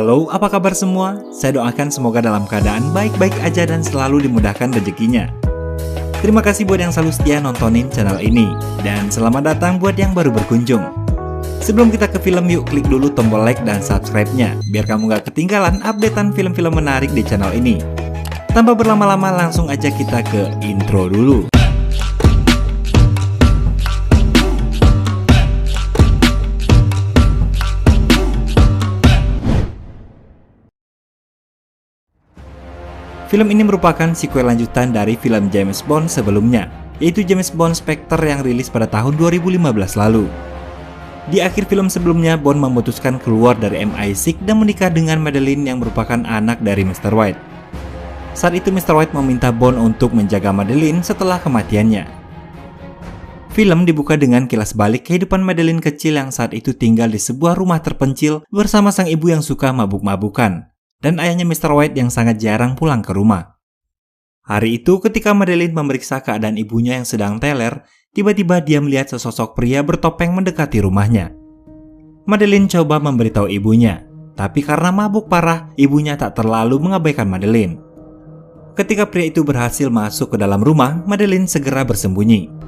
Halo, apa kabar semua? Saya doakan semoga dalam keadaan baik-baik aja dan selalu dimudahkan rezekinya. Terima kasih buat yang selalu setia nontonin channel ini. Dan selamat datang buat yang baru berkunjung. Sebelum kita ke film, yuk klik dulu tombol like dan subscribe-nya, biar kamu gak ketinggalan updatean film-film menarik di channel ini. Tanpa berlama-lama, langsung aja kita ke intro dulu. Film ini merupakan sequel lanjutan dari film James Bond sebelumnya, yaitu James Bond Spectre yang rilis pada tahun 2015 lalu. Di akhir film sebelumnya, Bond memutuskan keluar dari MI6 dan menikah dengan Madeleine yang merupakan anak dari Mr. White. Saat itu Mr. White meminta Bond untuk menjaga Madeleine setelah kematiannya. Film dibuka dengan kilas balik kehidupan Madeleine kecil yang saat itu tinggal di sebuah rumah terpencil bersama sang ibu yang suka mabuk-mabukan dan ayahnya Mr. White yang sangat jarang pulang ke rumah. Hari itu ketika Madeleine memeriksa keadaan ibunya yang sedang teler, tiba-tiba dia melihat sesosok pria bertopeng mendekati rumahnya. Madeleine coba memberitahu ibunya, tapi karena mabuk parah, ibunya tak terlalu mengabaikan Madeleine. Ketika pria itu berhasil masuk ke dalam rumah, Madeleine segera bersembunyi.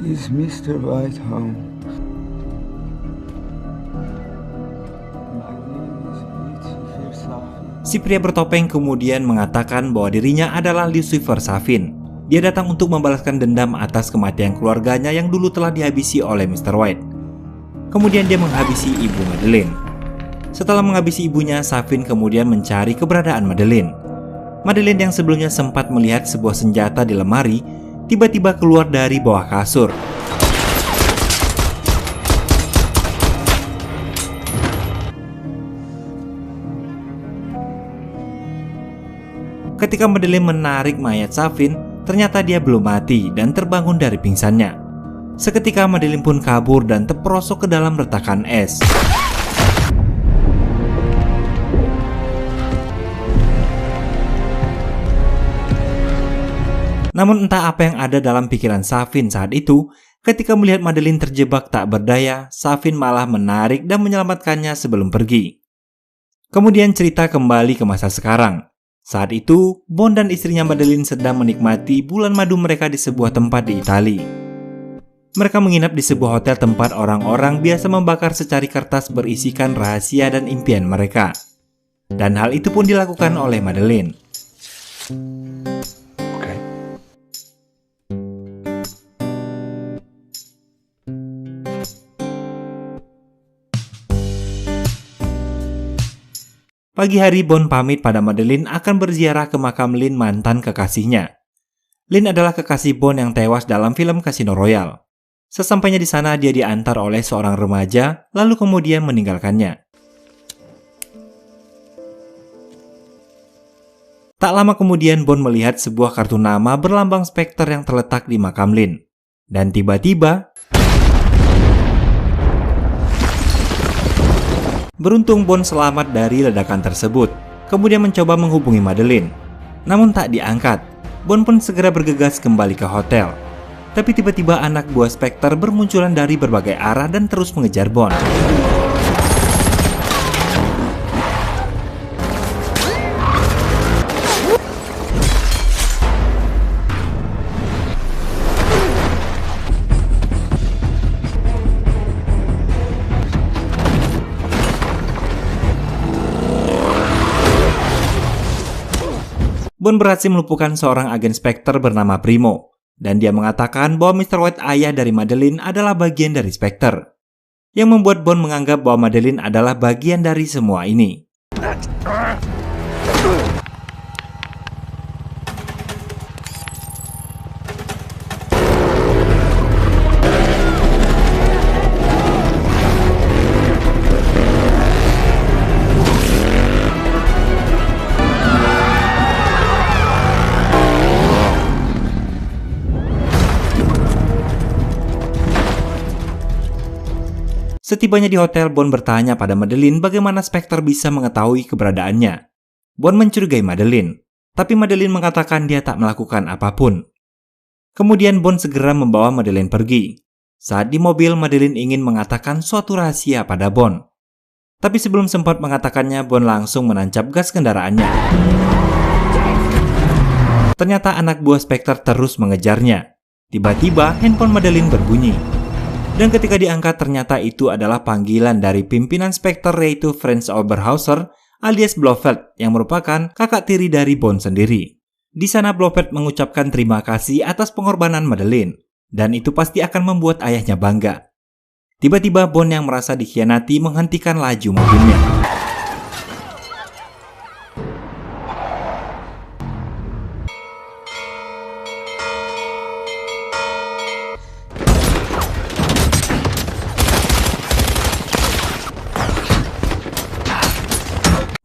Is Mr. White home? My name is Lucifer Safin. Si pria bertopeng kemudian mengatakan bahwa dirinya adalah Lucifer Safin. Dia datang untuk membalaskan dendam atas kematian keluarganya yang dulu telah dihabisi oleh Mr. White. Kemudian dia menghabisi ibu Madeleine. Setelah menghabisi ibunya, Safin kemudian mencari keberadaan Madeleine. Madeleine yang sebelumnya sempat melihat sebuah senjata di lemari, tiba-tiba keluar dari bawah kasur. Ketika Madeleine menarik mayat Safin, ternyata dia belum mati dan terbangun dari pingsannya. Seketika Madeleine pun kabur dan terperosok ke dalam retakan es. Namun entah apa yang ada dalam pikiran Safin saat itu, ketika melihat Madeleine terjebak tak berdaya, Safin malah menarik dan menyelamatkannya sebelum pergi. Kemudian cerita kembali ke masa sekarang. Saat itu, Bond dan istrinya Madeleine sedang menikmati bulan madu mereka di sebuah tempat di Italia. Mereka menginap di sebuah hotel tempat orang-orang biasa membakar secari kertas berisikan rahasia dan impian mereka. Dan hal itu pun dilakukan oleh Madeleine. Pagi hari, Bond pamit pada Madeleine akan berziarah ke makam Lynn, mantan kekasihnya. Lynn adalah kekasih Bond yang tewas dalam film Casino Royale. Sesampainya di sana, dia diantar oleh seorang remaja, lalu kemudian meninggalkannya. Tak lama kemudian, Bond melihat sebuah kartu nama berlambang Spectre yang terletak di makam Lynn. Dan tiba-tiba, beruntung Bond selamat dari ledakan tersebut, kemudian mencoba menghubungi Madeleine. Namun tak diangkat. Bond pun segera bergegas kembali ke hotel. Tapi tiba-tiba anak buah Spectre bermunculan dari berbagai arah dan terus mengejar Bond. Bond berhasil melumpuhkan seorang agen Spectre bernama Primo, dan dia mengatakan bahwa Mr. White, ayah dari Madeleine, adalah bagian dari Spectre, yang membuat Bond menganggap bahwa Madeleine adalah bagian dari semua ini. Setibanya di hotel, Bond bertanya pada Madeleine bagaimana Spectre bisa mengetahui keberadaannya. Bond mencurigai Madeleine, tapi Madeleine mengatakan dia tak melakukan apapun. Kemudian Bond segera membawa Madeleine pergi. Saat di mobil, Madeleine ingin mengatakan suatu rahasia pada Bond. Tapi sebelum sempat mengatakannya, Bond langsung menancap gas kendaraannya. Ternyata anak buah Spectre terus mengejarnya. Tiba-tiba handphone Madeleine berbunyi. Dan ketika diangkat ternyata itu adalah panggilan dari pimpinan Spectre yaitu Franz Oberhauser alias Blofeld yang merupakan kakak tiri dari Bond sendiri. Di sana Blofeld mengucapkan terima kasih atas pengorbanan Madeleine. Dan itu pasti akan membuat ayahnya bangga. Tiba-tiba Bond yang merasa dikhianati menghentikan laju mobilnya.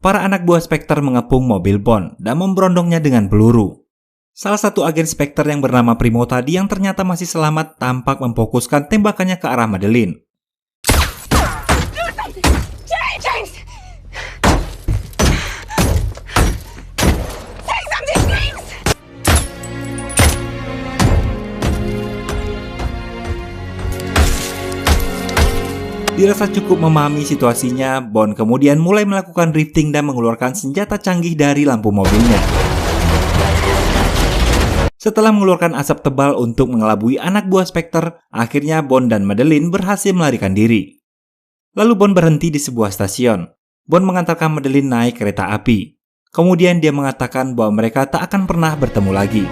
Para anak buah Spectre mengepung mobil Bond dan memberondongnya dengan peluru. Salah satu agen Spectre yang bernama Primo tadi yang ternyata masih selamat tampak memfokuskan tembakannya ke arah Madeleine. Dirasa cukup memahami situasinya, Bond kemudian mulai melakukan drifting dan mengeluarkan senjata canggih dari lampu mobilnya. Setelah mengeluarkan asap tebal untuk mengelabui anak buah Spectre, akhirnya Bond dan Madeleine berhasil melarikan diri. Lalu Bond berhenti di sebuah stasiun. Bond mengantarkan Madeleine naik kereta api. Kemudian dia mengatakan bahwa mereka tak akan pernah bertemu lagi.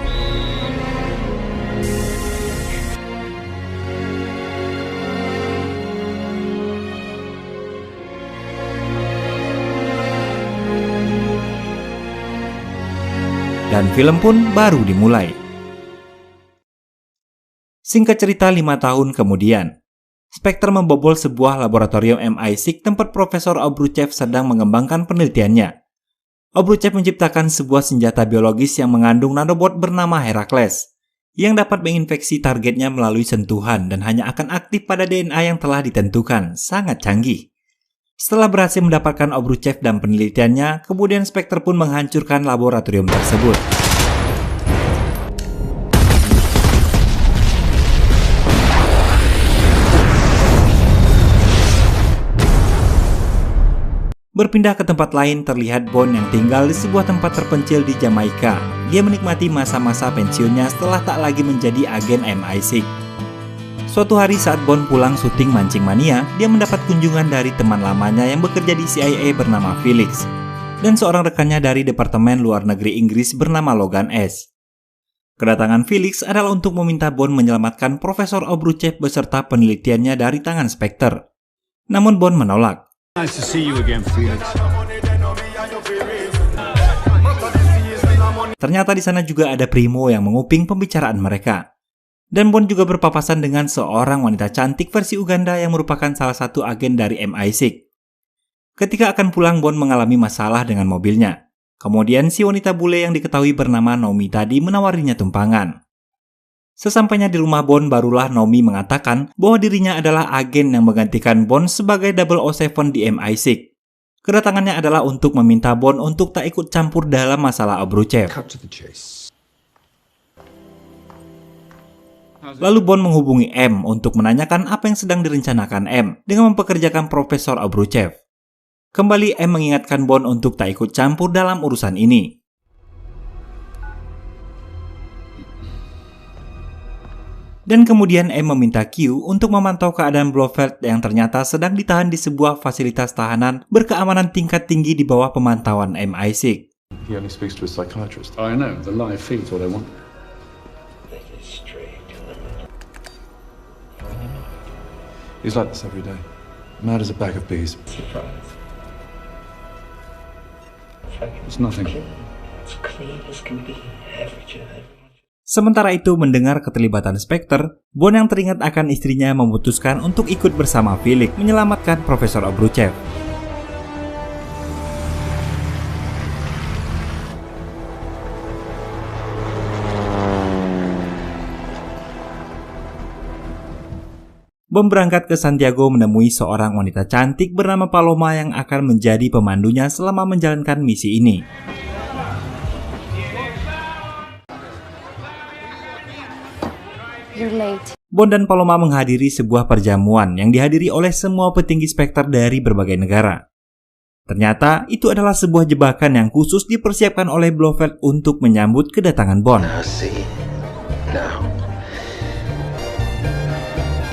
Dan film pun baru dimulai. Singkat cerita 5 tahun kemudian, Spectre membobol sebuah laboratorium MI6 tempat Profesor Obruchev sedang mengembangkan penelitiannya. Obruchev menciptakan sebuah senjata biologis yang mengandung nanobot bernama Herakles, yang dapat menginfeksi targetnya melalui sentuhan dan hanya akan aktif pada DNA yang telah ditentukan, sangat canggih. Setelah berhasil mendapatkan Obruchev dan penelitiannya, kemudian Spectre pun menghancurkan laboratorium tersebut. Berpindah ke tempat lain, terlihat Bond yang tinggal di sebuah tempat terpencil di Jamaika. Dia menikmati masa-masa pensiunnya setelah tak lagi menjadi agen MI6. Suatu hari saat Bond pulang syuting Mancing Mania, dia mendapat kunjungan dari teman lamanya yang bekerja di CIA bernama Felix, dan seorang rekannya dari Departemen Luar Negeri Inggris bernama Logan S. Kedatangan Felix adalah untuk meminta Bond menyelamatkan Profesor Obruchev beserta penelitiannya dari tangan Spectre. Namun Bond menolak. Nice to see you again, Felix. Ternyata di sana juga ada Primo yang menguping pembicaraan mereka. Dan Bond juga berpapasan dengan seorang wanita cantik versi Uganda yang merupakan salah satu agen dari MI6. Ketika akan pulang, Bond mengalami masalah dengan mobilnya. Kemudian si wanita bule yang diketahui bernama Nomi tadi menawarinya tumpangan. Sesampainya di rumah Bond, barulah Nomi mengatakan bahwa dirinya adalah agen yang menggantikan Bond sebagai 007 di MI6. Kedatangannya adalah untuk meminta Bond untuk tak ikut campur dalam masalah Obruchev. Lalu Bond menghubungi M untuk menanyakan apa yang sedang direncanakan M dengan mempekerjakan Profesor Obruchev. Kembali M mengingatkan Bond untuk tak ikut campur dalam urusan ini. Dan kemudian M meminta Q untuk memantau keadaan Blofeld yang ternyata sedang ditahan di sebuah fasilitas tahanan berkeamanan tingkat tinggi di bawah pemantauan MI6. He only speaks to a psychiatrist. I know, the live feed's all they want. He's like this every day. Mad as a bag of bees. It's nothing. It's clean as can be. Sementara itu, mendengar keterlibatan Spectre, Bond yang teringat akan istrinya memutuskan untuk ikut bersama Felix menyelamatkan Profesor Obruchev. Bond berangkat ke Santiago menemui seorang wanita cantik bernama Paloma yang akan menjadi pemandunya selama menjalankan misi ini. You're late. Bond dan Paloma menghadiri sebuah perjamuan yang dihadiri oleh semua petinggi Spectre dari berbagai negara. Ternyata itu adalah sebuah jebakan yang khusus dipersiapkan oleh Blofeld untuk menyambut kedatangan Bond. Now see. Now.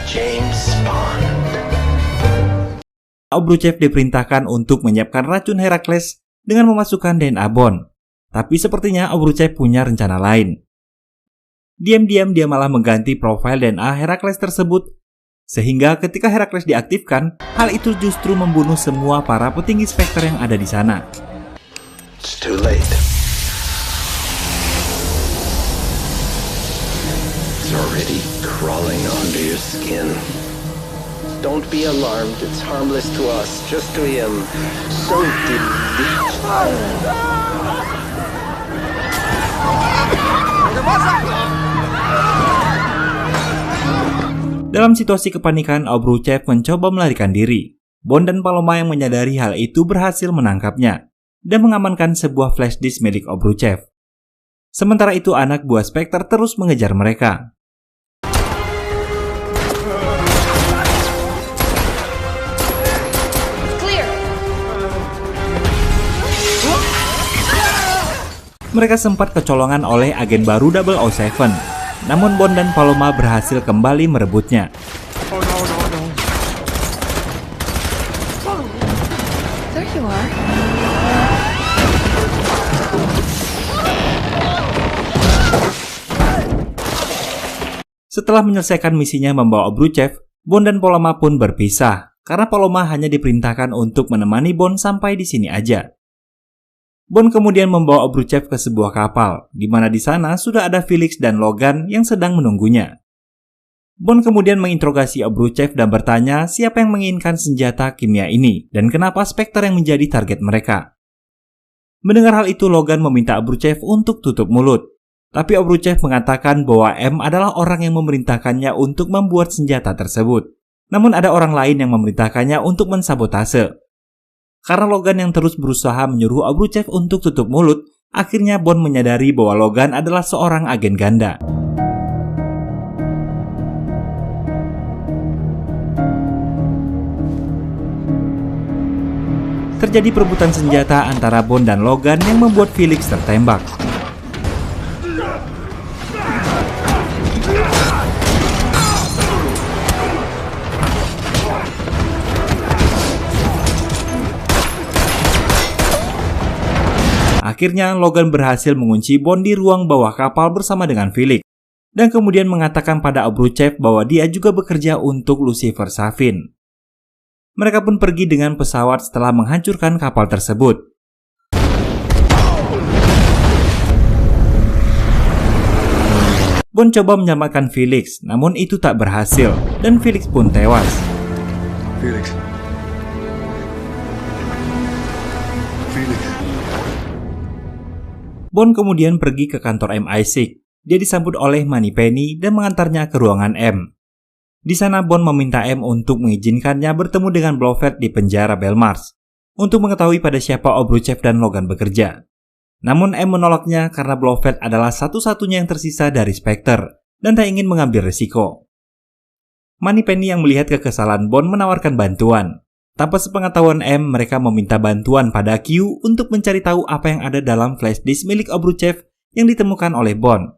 James Bond. Obruchev diperintahkan untuk menyiapkan racun Herakles dengan memasukkan DNA Bond. Tapi sepertinya Obruchev punya rencana lain. Diam-diam dia malah mengganti profil DNA Herakles tersebut, sehingga ketika Herakles diaktifkan, hal itu justru membunuh semua para petinggi Spectre yang ada di sana. It's too late. It's already crawling under your skin. Don't be alarmed, it's harmless to us, just to him. So Dalam situasi kepanikan, Obruchev mencoba melarikan diri. Bond dan Paloma yang menyadari hal itu berhasil menangkapnya dan mengamankan sebuah flash disk milik Obruchev. Sementara itu anak buah Spectre terus mengejar mereka. Mereka sempat kecolongan oleh agen baru 007, namun Bond dan Paloma berhasil kembali merebutnya. There you are. Setelah menyelesaikan misinya membawa Obruchev, Bond dan Paloma pun berpisah, karena Paloma hanya diperintahkan untuk menemani Bond sampai di sini aja. Bond kemudian membawa Obruchev ke sebuah kapal, di mana di sana sudah ada Felix dan Logan yang sedang menunggunya. Bond kemudian menginterogasi Obruchev dan bertanya siapa yang menginginkan senjata kimia ini dan kenapa Spectre yang menjadi target mereka. Mendengar hal itu, Logan meminta Obruchev untuk tutup mulut, tapi Obruchev mengatakan bahwa M adalah orang yang memerintahkannya untuk membuat senjata tersebut. Namun ada orang lain yang memerintahkannya untuk mensabotase. Karena Logan yang terus berusaha menyuruh Obruchev untuk tutup mulut, akhirnya Bond menyadari bahwa Logan adalah seorang agen ganda. Terjadi perebutan senjata antara Bond dan Logan yang membuat Felix tertembak. Akhirnya Logan berhasil mengunci Bond di ruang bawah kapal bersama dengan Felix, dan kemudian mengatakan pada Obruchev bahwa dia juga bekerja untuk Lucifer Safin. Mereka pun pergi dengan pesawat setelah menghancurkan kapal tersebut. Bond coba menyelamatkan Felix, namun itu tak berhasil, dan Felix pun tewas. Felix. Felix. Bond kemudian pergi ke kantor MI6. Dia disambut oleh Moneypenny dan mengantarnya ke ruangan M. Di sana Bond meminta M untuk mengizinkannya bertemu dengan Blofeld di penjara Belmarsh untuk mengetahui pada siapa Obruchev dan Logan bekerja. Namun M menolaknya karena Blofeld adalah satu-satunya yang tersisa dari Spectre dan tak ingin mengambil risiko. Moneypenny yang melihat kekesalan Bond menawarkan bantuan. Tanpa sepengetahuan M, mereka meminta bantuan pada Q untuk mencari tahu apa yang ada dalam flash disk milik Obruchev yang ditemukan oleh Bond.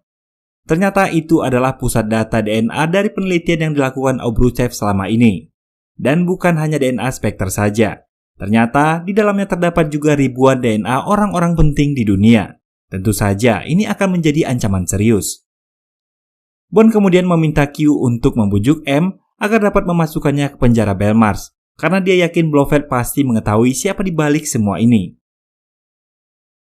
Ternyata itu adalah pusat data DNA dari penelitian yang dilakukan Obruchev selama ini. Dan bukan hanya DNA Spectre saja. Ternyata di dalamnya terdapat juga ribuan DNA orang-orang penting di dunia. Tentu saja ini akan menjadi ancaman serius. Bond kemudian meminta Q untuk membujuk M agar dapat memasukkannya ke penjara Belmarsh, karena dia yakin Blofeld pasti mengetahui siapa di balik semua ini.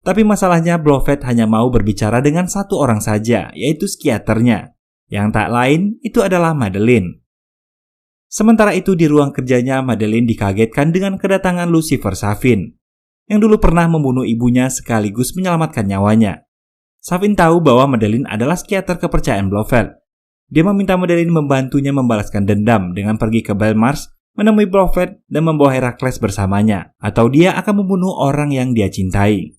Tapi masalahnya Blofeld hanya mau berbicara dengan satu orang saja, yaitu psikiaternya. Yang tak lain itu adalah Madeleine. Sementara itu di ruang kerjanya, Madeleine dikagetkan dengan kedatangan Lucifer Safin, yang dulu pernah membunuh ibunya sekaligus menyelamatkan nyawanya. Safin tahu bahwa Madeleine adalah psikiater kepercayaan Blofeld. Dia meminta Madeleine membantunya membalaskan dendam dengan pergi ke Belmarsh, menemui Blofeld dan membawa Herakles bersamanya, atau dia akan membunuh orang yang dia cintai.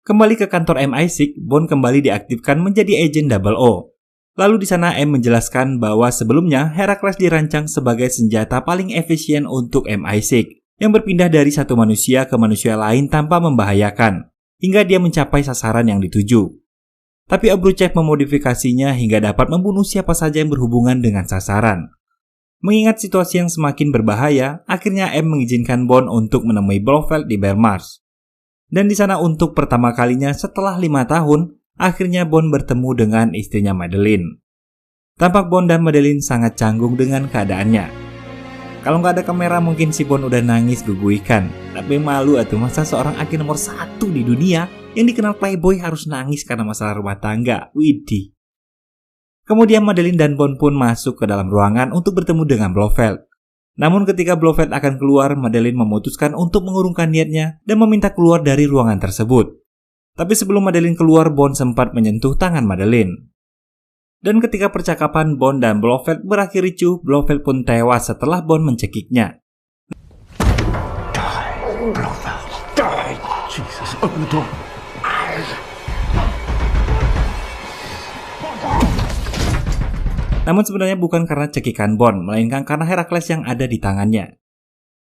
Kembali ke kantor MI6, Bond kembali diaktifkan menjadi agen 00. Lalu di sana M menjelaskan bahwa sebelumnya Heracles dirancang sebagai senjata paling efisien untuk MI6 yang berpindah dari satu manusia ke manusia lain tanpa membahayakan, hingga dia mencapai sasaran yang dituju. Tapi Obruchev memodifikasinya hingga dapat membunuh siapa saja yang berhubungan dengan sasaran. Mengingat situasi yang semakin berbahaya, akhirnya M mengizinkan Bond untuk menemui Blofeld di Belmarsh. Dan di sana untuk pertama kalinya setelah 5 tahun, akhirnya Bond bertemu dengan istrinya Madeleine. Tampak Bond dan Madeleine sangat canggung dengan keadaannya. Kalau nggak ada kamera mungkin si Bond udah nangis guguikan. Tapi malu atuh, masa seorang agen nomor 1 di dunia yang dikenal playboy harus nangis karena masalah rumah tangga. Widih. Kemudian Madeleine dan Bond pun masuk ke dalam ruangan untuk bertemu dengan Blofeld. Namun ketika Blofeld akan keluar, Madeleine memutuskan untuk mengurungkan niatnya dan meminta keluar dari ruangan tersebut. Tapi sebelum Madeleine keluar, Bond sempat menyentuh tangan Madeleine. Dan ketika percakapan Bond dan Blofeld berakhir ricuh, Blofeld pun tewas setelah Bond mencekiknya. Die, Blofeld. Die. Jesus, open the door. Namun sebenarnya bukan karena cekikan Bond, melainkan karena Heracles yang ada di tangannya.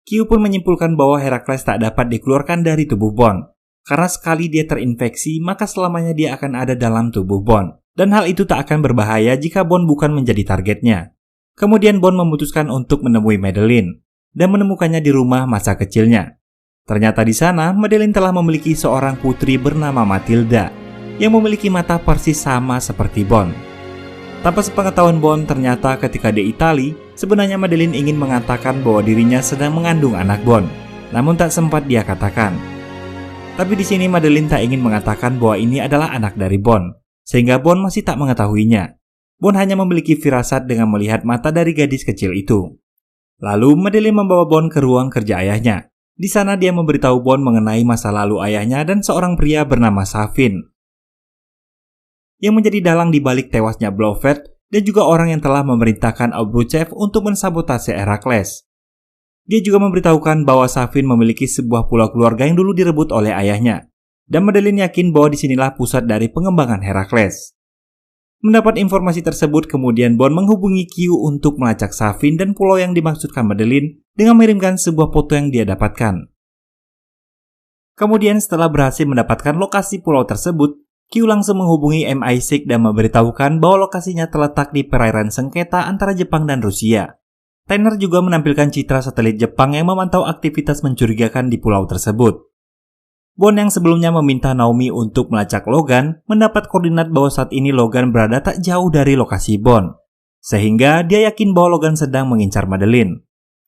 Q pun menyimpulkan bahwa Heracles tak dapat dikeluarkan dari tubuh Bond. Karena sekali dia terinfeksi, maka selamanya dia akan ada dalam tubuh Bond. Dan hal itu tak akan berbahaya jika Bond bukan menjadi targetnya. Kemudian Bond memutuskan untuk menemui Madeleine dan menemukannya di rumah masa kecilnya. Ternyata di sana, Madeleine telah memiliki seorang putri bernama Matilda yang memiliki mata persis sama seperti Bond. Tanpa sepengetahuan Bond, ternyata ketika di Italia, sebenarnya Madeleine ingin mengatakan bahwa dirinya sedang mengandung anak Bond, namun tak sempat dia katakan. Tapi di sini Madeleine tak ingin mengatakan bahwa ini adalah anak dari Bond, sehingga Bond masih tak mengetahuinya. Bond hanya memiliki firasat dengan melihat mata dari gadis kecil itu. Lalu Madeleine membawa Bond ke ruang kerja ayahnya. Di sana dia memberitahu Bond mengenai masa lalu ayahnya dan seorang pria bernama Savin, yang menjadi dalang di balik tewasnya Blofeld dan juga orang yang telah memerintahkan Obruchev untuk mensabotase Heracles. Dia juga memberitahukan bahwa Savin memiliki sebuah pulau keluarga yang dulu direbut oleh ayahnya, dan Madeleine yakin bahwa disinilah pusat dari pengembangan Heracles. Mendapat informasi tersebut, kemudian Bond menghubungi Q untuk melacak Savin dan pulau yang dimaksudkan Madeleine dengan mengirimkan sebuah foto yang dia dapatkan. Kemudian setelah berhasil mendapatkan lokasi pulau tersebut, Q langsung menghubungi MI6 dan memberitahukan bahwa lokasinya terletak di perairan sengketa antara Jepang dan Rusia. Tanner juga menampilkan citra satelit Jepang yang memantau aktivitas mencurigakan di pulau tersebut. Bond yang sebelumnya meminta Naomi untuk melacak Logan mendapat koordinat bahwa saat ini Logan berada tak jauh dari lokasi Bond, sehingga dia yakin bahwa Logan sedang mengincar Madeleine.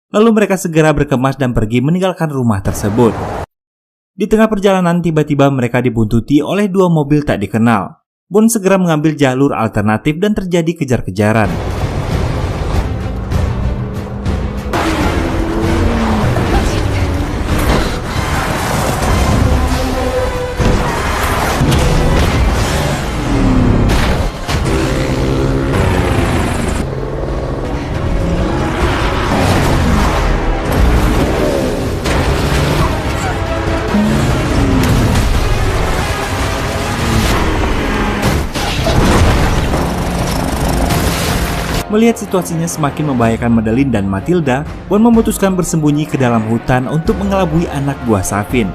Lalu mereka segera berkemas dan pergi meninggalkan rumah tersebut. Di tengah perjalanan tiba-tiba mereka dibuntuti oleh 2 mobil tak dikenal. Bond segera mengambil jalur alternatif dan terjadi kejar-kejaran. Melihat situasinya semakin membahayakan Madeleine dan Matilda, Bond memutuskan bersembunyi ke dalam hutan untuk mengelabui anak buah Savin.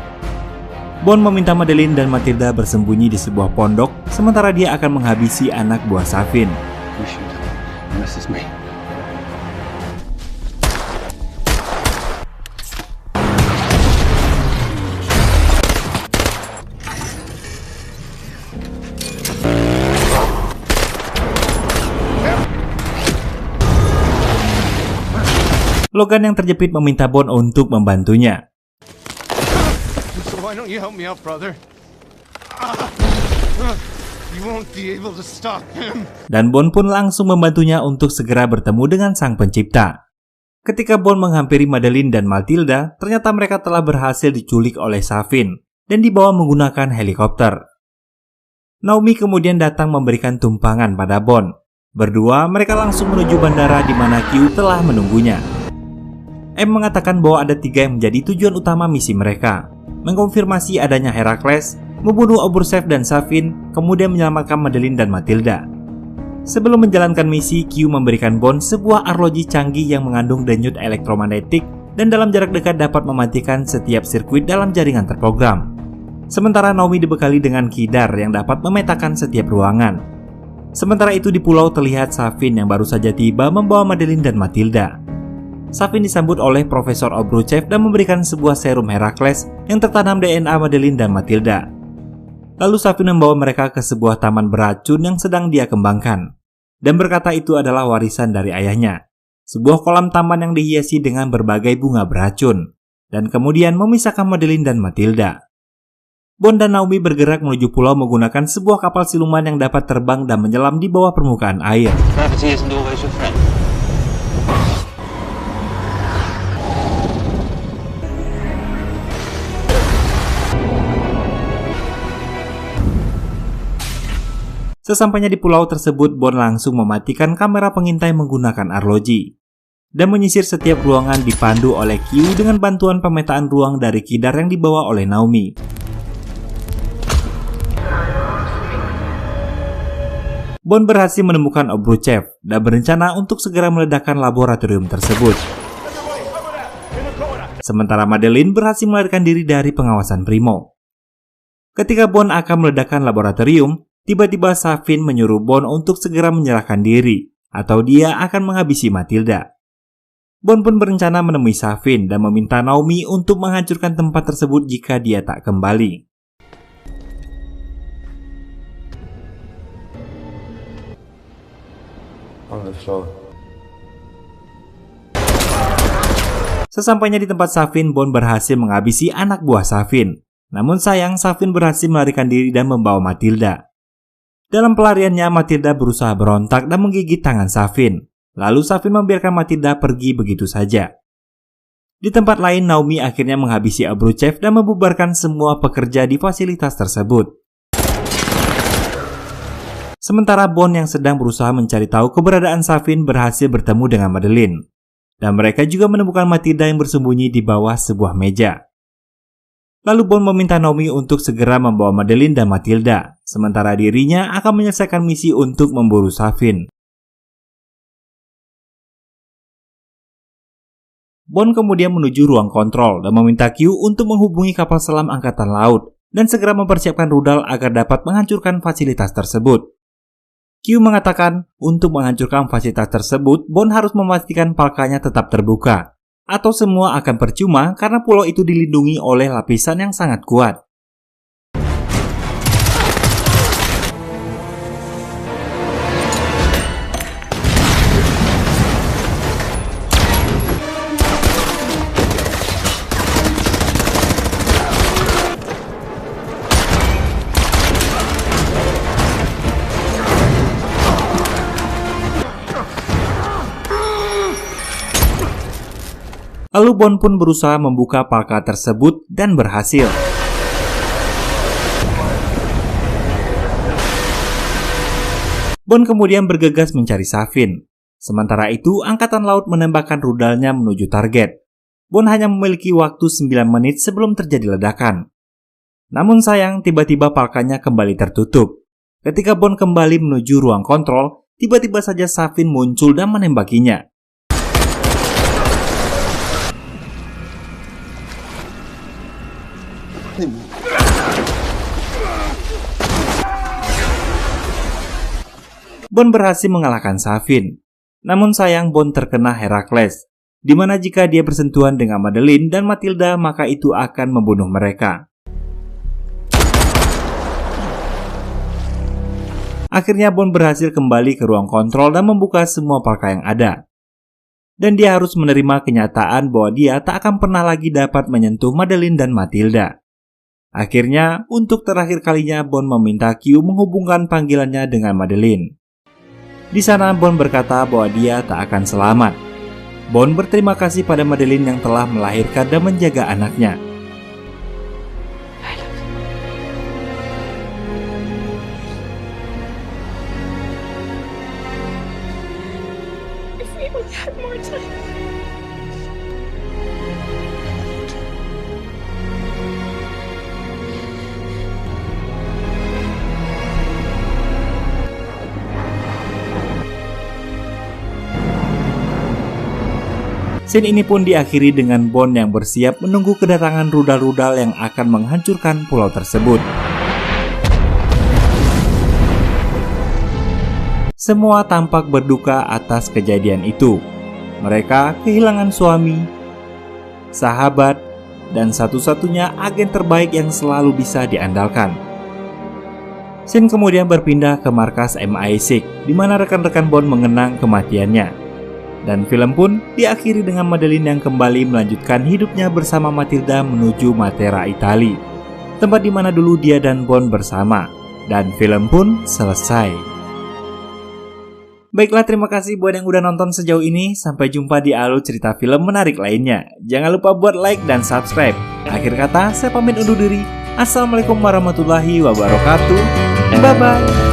Bond meminta Madeleine dan Matilda bersembunyi di sebuah pondok, sementara dia akan menghabisi anak buah Savin. You shoot. And this is me. Logan yang terjepit meminta Bond untuk membantunya. So why don't you help me out, brother? You won't be able to stop him. Dan Bond pun langsung membantunya untuk segera bertemu dengan sang pencipta. Ketika Bond menghampiri Madeleine dan Matilda, ternyata mereka telah berhasil diculik oleh Savin dan dibawa menggunakan helikopter. Naomi kemudian datang memberikan tumpangan pada Bond. Berdua mereka langsung menuju bandara di mana Q telah menunggunya. M mengatakan bahwa ada 3 yang menjadi tujuan utama misi mereka: mengkonfirmasi adanya Heracles, membunuh Obruchev dan Savin, kemudian menyelamatkan Madeleine dan Matilda. Sebelum menjalankan misi, Q memberikan Bond sebuah arloji canggih yang mengandung denyut elektromagnetik dan dalam jarak dekat dapat mematikan setiap sirkuit dalam jaringan terprogram. Sementara Naomi dibekali dengan kidar yang dapat memetakan setiap ruangan. Sementara itu di pulau terlihat Safin yang baru saja tiba membawa Madeline dan Matilda. Safin disambut oleh Profesor Obruchev dan memberikan sebuah serum Herakles yang tertanam DNA Madeline dan Matilda. Lalu Safin membawa mereka ke sebuah taman beracun yang sedang dia kembangkan, dan berkata itu adalah warisan dari ayahnya, sebuah kolam taman yang dihiasi dengan berbagai bunga beracun, dan kemudian memisahkan Madeline dan Matilda. Bond dan Naomi bergerak menuju pulau menggunakan sebuah kapal siluman yang dapat terbang dan menyelam di bawah permukaan air. Gravity isn't always your friend. Sesampainya di pulau tersebut, Bond langsung mematikan kamera pengintai menggunakan arloji dan menyisir setiap ruangan dipandu oleh Q dengan bantuan pemetaan ruang dari kidar yang dibawa oleh Naomi. Bond berhasil menemukan Obruchev dan berencana untuk segera meledakkan laboratorium tersebut. Sementara Madeline berhasil melarikan diri dari pengawasan Primo. Ketika Bond akan meledakkan laboratorium, tiba-tiba Safin menyuruh Bond untuk segera menyerahkan diri, atau dia akan menghabisi Matilda. Bond pun berencana menemui Safin dan meminta Naomi untuk menghancurkan tempat tersebut jika dia tak kembali. Sesampainya di tempat Safin, Bond berhasil menghabisi anak buah Safin. Namun sayang, Safin berhasil melarikan diri dan membawa Matilda. Dalam pelariannya, Matilda berusaha berontak dan menggigit tangan Safin. Lalu Safin membiarkan Matilda pergi begitu saja. Di tempat lain, Naomi akhirnya menghabisi Obruchev dan membubarkan semua pekerja di fasilitas tersebut. Sementara Bond yang sedang berusaha mencari tahu keberadaan Safin berhasil bertemu dengan Madeline. Dan mereka juga menemukan Matilda yang bersembunyi di bawah sebuah meja. Lalu Bond meminta Naomi untuk segera membawa Madeline dan Matilda, sementara dirinya akan menyelesaikan misi untuk memburu Safin. Bond kemudian menuju ruang kontrol dan meminta Q untuk menghubungi kapal selam angkatan laut dan segera mempersiapkan rudal agar dapat menghancurkan fasilitas tersebut. Q mengatakan untuk menghancurkan fasilitas tersebut, Bond harus memastikan palkanya tetap terbuka, atau semua akan percuma karena pulau itu dilindungi oleh lapisan yang sangat kuat. Lalu Bond pun berusaha membuka palka tersebut dan berhasil. Bond kemudian bergegas mencari Safin. Sementara itu, Angkatan Laut menembakkan rudalnya menuju target. Bond hanya memiliki waktu 9 menit sebelum terjadi ledakan. Namun sayang, tiba-tiba palkanya kembali tertutup. Ketika Bond kembali menuju ruang kontrol, tiba-tiba saja Safin muncul dan menembakinya. Bond berhasil mengalahkan Safin. Namun sayang, Bond terkena Herakles, di mana jika dia bersentuhan dengan Madeline dan Matilda maka itu akan membunuh mereka. Akhirnya Bond berhasil kembali ke ruang kontrol dan membuka semua palka yang ada. Dan dia harus menerima kenyataan bahwa dia tak akan pernah lagi dapat menyentuh Madeline dan Matilda. Akhirnya, untuk terakhir kalinya Bond meminta Q menghubungkan panggilannya dengan Madeline. Di sana Bond berkata bahwa dia tak akan selamat. Bond berterima kasih pada Madeline yang telah melahirkan dan menjaga anaknya. If we only had more time. Scene ini pun diakhiri dengan Bond yang bersiap menunggu kedatangan rudal-rudal yang akan menghancurkan pulau tersebut. Semua tampak berduka atas kejadian itu. Mereka kehilangan suami, sahabat, dan satu-satunya agen terbaik yang selalu bisa diandalkan. Scene kemudian berpindah ke markas MI6, di mana rekan-rekan Bond mengenang kematiannya. Dan film pun diakhiri dengan Madeline yang kembali melanjutkan hidupnya bersama Matilda menuju Matera, Italia, tempat di mana dulu dia dan Bond bersama. Dan film pun selesai. Baiklah, terima kasih buat yang udah nonton sejauh ini. Sampai jumpa di alur cerita film menarik lainnya. Jangan lupa buat like dan subscribe. Akhir kata, saya pamit undur diri. Assalamualaikum warahmatullahi wabarakatuh. Bye-bye.